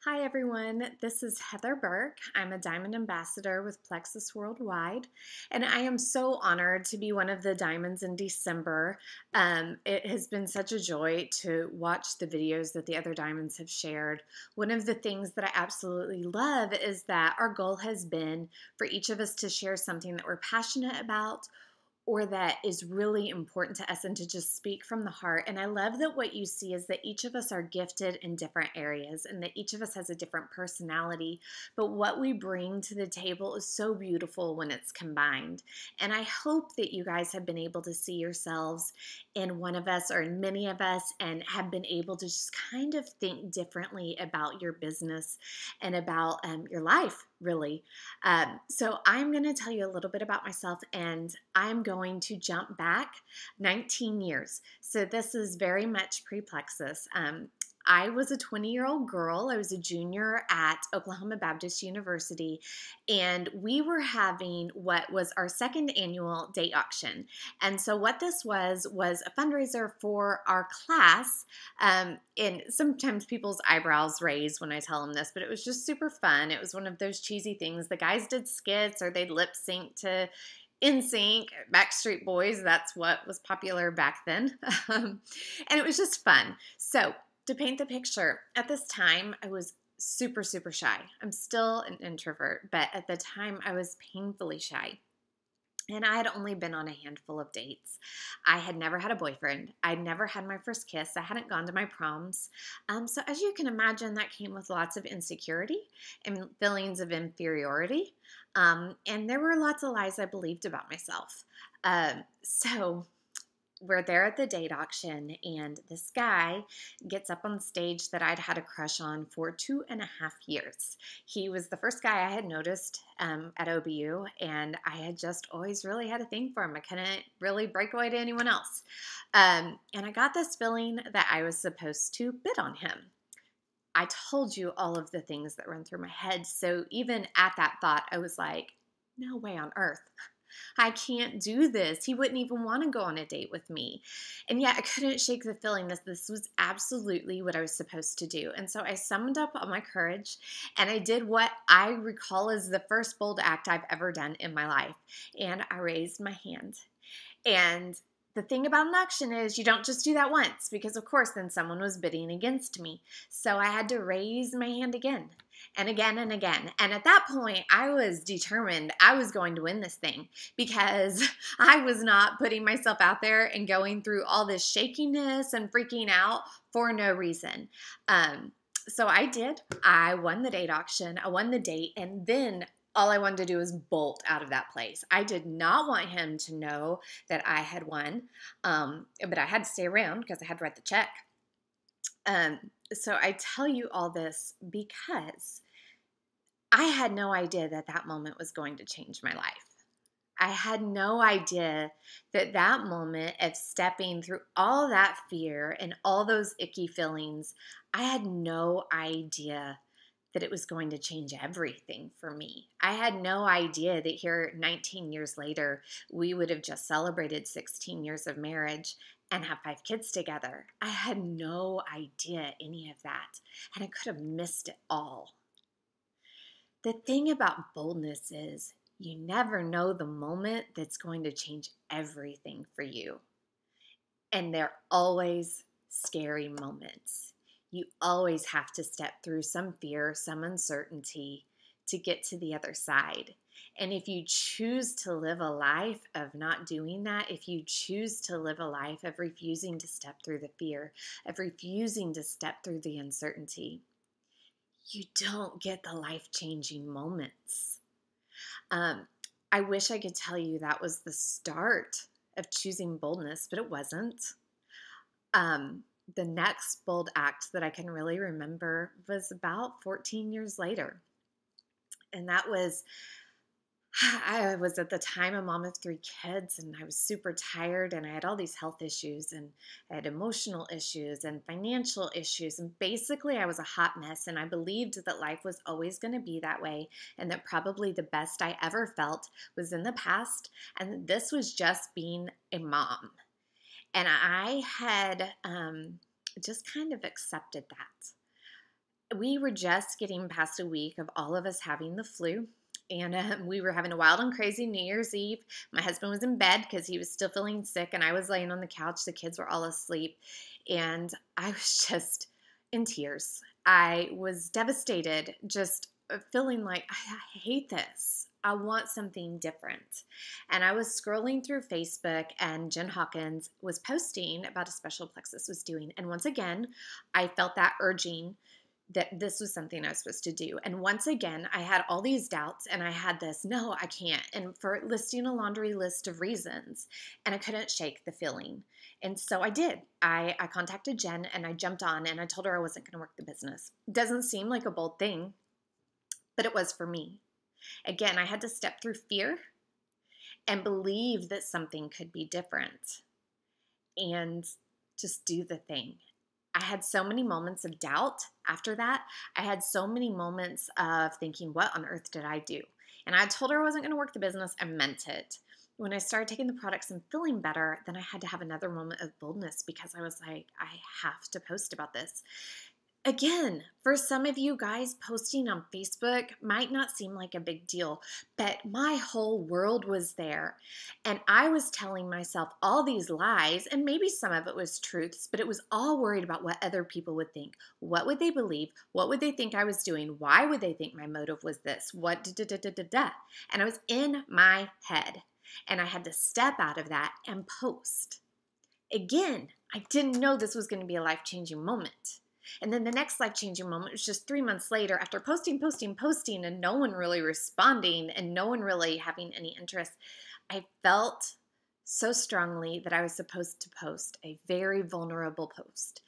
Hi everyone, this is Heather Burke. I'm a Diamond Ambassador with Plexus Worldwide, and I am so honored to be one of the Diamonds in December. It has been such a joy to watch the videos that the other Diamonds have shared. One of the things that I absolutely love is that our goal has been for each of us to share something that we're passionate about or that is really important to us and to just speak from the heart. And I love that what you see is that each of us are gifted in different areas and that each of us has a different personality. But what we bring to the table is so beautiful when it's combined. And I hope that you guys have been able to see yourselves in one of us or in many of us and have been able to just kind of think differently about your business and about your life, really. So I'm going to tell you a little bit about myself, and I'm going to jump back 19 years. So this is very much pre-Plexus. I was a 20-year-old girl. I was a junior at Oklahoma Baptist University, and we were having what was our second annual date auction. And so what this was a fundraiser for our class. And sometimes people's eyebrows raise when I tell them this, but it was just super fun. It was one of those cheesy things. The guys did skits or they'd lip sync to NSYNC, Backstreet Boys. That's what was popular back then. And it was just fun. So to paint the picture, at this time, I was super, super shy. I'm still an introvert, but at the time, I was painfully shy. And I had only been on a handful of dates. I had never had a boyfriend. I'd never had my first kiss. I hadn't gone to my proms. So as you can imagine, that came with lots of insecurity and feelings of inferiority. And there were lots of lies I believed about myself. So we're there at the date auction, and this guy gets up on stage that I'd had a crush on for 2.5 years. He was the first guy I had noticed at OBU, and I had just always really had a thing for him. I couldn't really break away to anyone else. And I got this feeling that I was supposed to bid on him. I told you all of the things that run through my head, so even at that thought, I was like, no way on earth. I can't do this. He wouldn't even want to go on a date with me. And yet I couldn't shake the feeling that this was absolutely what I was supposed to do. And so I summoned up all my courage and I did what I recall as the first bold act I've ever done in my life. And I raised my hand. And the thing about an auction is you don't just do that once because, of course, then someone was bidding against me. So I had to raise my hand again and again and again. And at that point, I was determined I was going to win this thing because I was not putting myself out there and going through all this shakiness and freaking out for no reason. So I did. I won the date auction. I won the date. And then all I wanted to do was bolt out of that place. I did not want him to know that I had won, but I had to stay around because I had to write the check. So I tell you all this because I had no idea that that moment was going to change my life. I had no idea that that moment of stepping through all that fear and all those icky feelings, I had no idea that it was going to change everything for me. I had no idea that here 19 years later, we would have just celebrated 16 years of marriage and have 5 kids together. I had no idea any of that, and I could have missed it all. The thing about boldness is you never know the moment that's going to change everything for you. And they're always scary moments. You always have to step through some fear, some uncertainty to get to the other side. And if you choose to live a life of not doing that, if you choose to live a life of refusing to step through the fear, of refusing to step through the uncertainty, you don't get the life-changing moments. I wish I could tell you that was the start of choosing boldness, but it wasn't. The next bold act that I can really remember was about 14 years later. And that was, I was at the time a mom of 3 kids, and I was super tired, and I had all these health issues, and I had emotional issues and financial issues. And basically I was a hot mess, and I believed that life was always going to be that way, and that probably the best I ever felt was in the past, and this was just being a mom. And I had just kind of accepted that. we were just getting past a week of all of us having the flu. And we were having a wild and crazy New Year's Eve. My husband was in bed because he was still feeling sick, and I was laying on the couch. The kids were all asleep, and I was just in tears. I was devastated, just feeling like, I hate this. I want something different. And I was scrolling through Facebook, and Jen Hawkins was posting about a special Plexus was doing. And once again, I felt that urging that this was something I was supposed to do. And once again, I had all these doubts, and I had this, no, I can't. And for listing a laundry list of reasons, and I couldn't shake the feeling. And so I did. I contacted Jen, and I jumped on, and I told her I wasn't going to work the business. Doesn't seem like a bold thing, but it was for me. Again, I had to step through fear and believe that something could be different and just do the thing. I had so many moments of doubt after that. I had so many moments of thinking, what on earth did I do? And I told her I wasn't going to work the business. I meant it. When I started taking the products and feeling better, then I had to have another moment of boldness because I was like, I have to post about this. Again, for some of you guys, posting on Facebook might not seem like a big deal, but my whole world was there. And I was telling myself all these lies, and maybe some of it was truths, but it was all worried about what other people would think. What would they believe? What would they think I was doing? Why would they think my motive was this? What da-da-da-da-da-da? And I was in my head, and I had to step out of that and post. Again, I didn't know this was going to be a life-changing moment. And then the next life-changing moment was just 3 months later after posting, and no one really responding and no one really having any interest. I felt so strongly that I was supposed to post a very vulnerable post.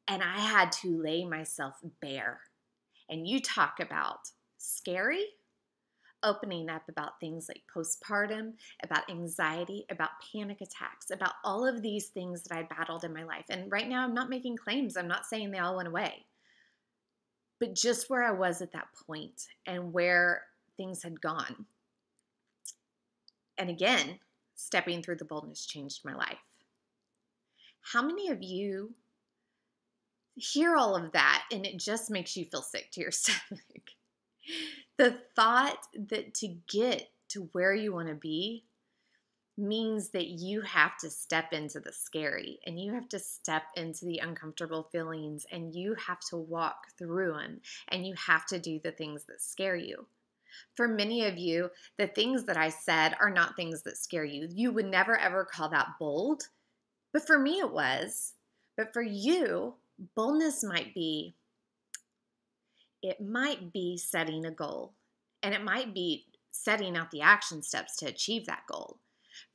And I had to lay myself bare. And you talk about scary, opening up about things like postpartum, about anxiety, about panic attacks, about all of these things that I battled in my life. And right now I'm not making claims. I'm not saying they all went away. But just where I was at that point and where things had gone. And again, stepping through the boldness changed my life. How many of you hear all of that and it just makes you feel sick to your stomach? The thought that to get to where you want to be means that you have to step into the scary and you have to step into the uncomfortable feelings and you have to walk through them and you have to do the things that scare you. For many of you, the things that I said are not things that scare you. You would never ever call that bold, but for me it was. But for you, boldness might be setting a goal, and it might be setting out the action steps to achieve that goal.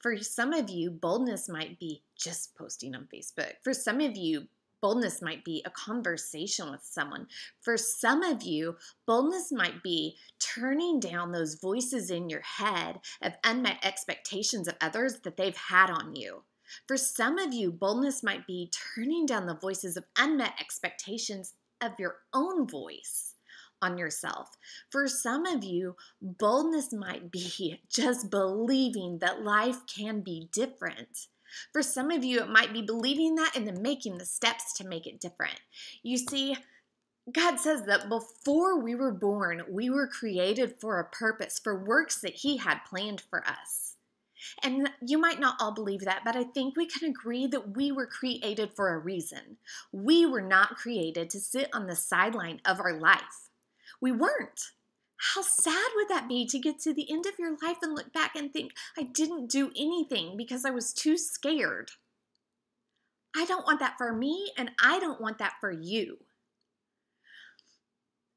For some of you, boldness might be just posting on Facebook. For some of you, boldness might be a conversation with someone. For some of you, boldness might be turning down those voices in your head of unmet expectations of others that they've had on you. For some of you, boldness might be turning down the voices of unmet expectations of your own voice on yourself. For some of you, boldness might be just believing that life can be different. For some of you, it might be believing that and then making the steps to make it different. You see, God says that before we were born, we were created for a purpose, for works that He had planned for us. And you might not all believe that, but I think we can agree that we were created for a reason. We were not created to sit on the sideline of our life. We weren't. How sad would that be to get to the end of your life and look back and think, I didn't do anything because I was too scared? I don't want that for me, and I don't want that for you.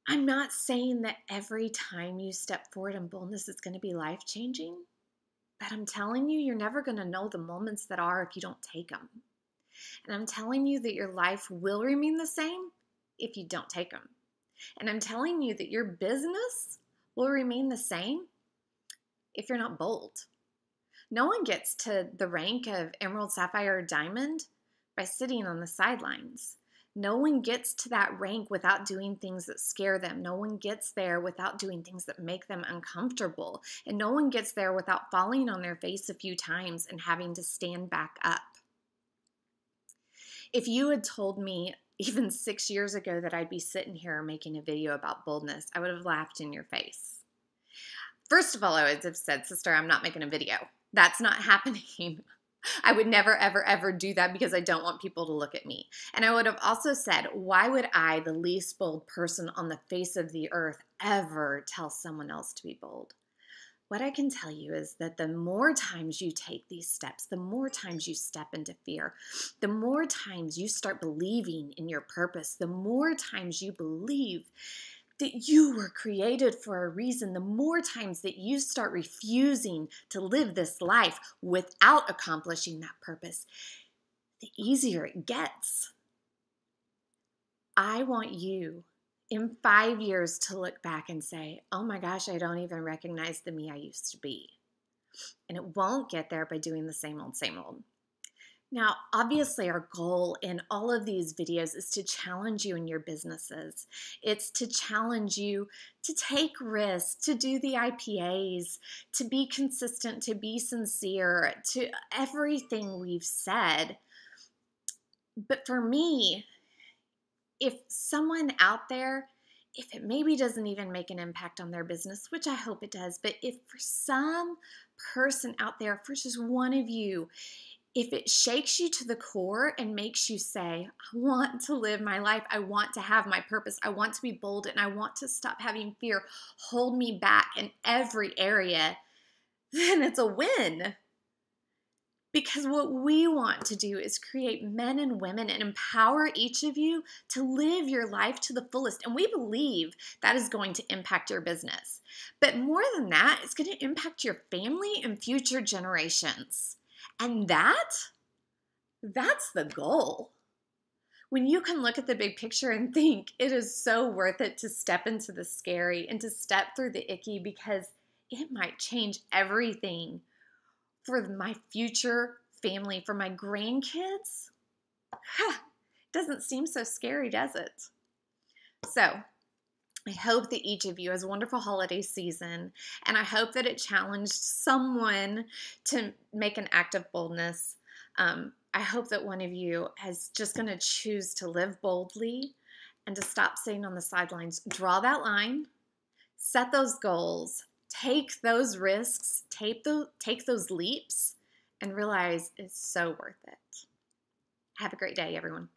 I'm not saying that every time you step forward in boldness it's going to be life-changing, but I'm telling you, you're never going to know the moments that are if you don't take them. And I'm telling you that your life will remain the same if you don't take them. And I'm telling you that your business will remain the same if you're not bold. No one gets to the rank of emerald, sapphire, or diamond by sitting on the sidelines. No one gets to that rank without doing things that scare them. No one gets there without doing things that make them uncomfortable. And no one gets there without falling on their face a few times and having to stand back up. If you had told me even 6 years ago that I'd be sitting here making a video about boldness, I would have laughed in your face. First of all, I would have said, sister, I'm not making a video. That's not happening. I would never, ever, ever do that because I don't want people to look at me. And I would have also said, why would I, the least bold person on the face of the earth, ever tell someone else to be bold? What I can tell you is that the more times you take these steps, the more times you step into fear, the more times you start believing in your purpose, the more times you believe that you were created for a reason, the more times that you start refusing to live this life without accomplishing that purpose, the easier it gets. I want you in 5 years to look back and say, oh my gosh, I don't even recognize the me I used to be. And it won't get there by doing the same old, same old. Now, obviously, our goal in all of these videos is to challenge you in your businesses. It's to challenge you to take risks, to do the IPAs, to be consistent, to be sincere, to everything we've said. But for me, if someone out there, if it maybe doesn't even make an impact on their business, which I hope it does, but if for some person out there, for just one of you, if it shakes you to the core and makes you say, I want to live my life, I want to have my purpose, I want to be bold, and I want to stop having fear hold me back in every area, then it's a win. Because what we want to do is create men and women and empower each of you to live your life to the fullest. And we believe that is going to impact your business. But more than that, it's going to impact your family and future generations. And that's the goal. When you can look at the big picture and think it is so worth it to step into the scary and to step through the icky because it might change everything for my future family, for my grandkids, doesn't seem so scary, does it? So I hope that each of you has a wonderful holiday season, and I hope that it challenged someone to make an act of boldness. I hope that one of you is just going to choose to live boldly and to stop sitting on the sidelines. Draw that line, set those goals, take those risks, take those leaps, and realize it's so worth it. Have a great day, everyone.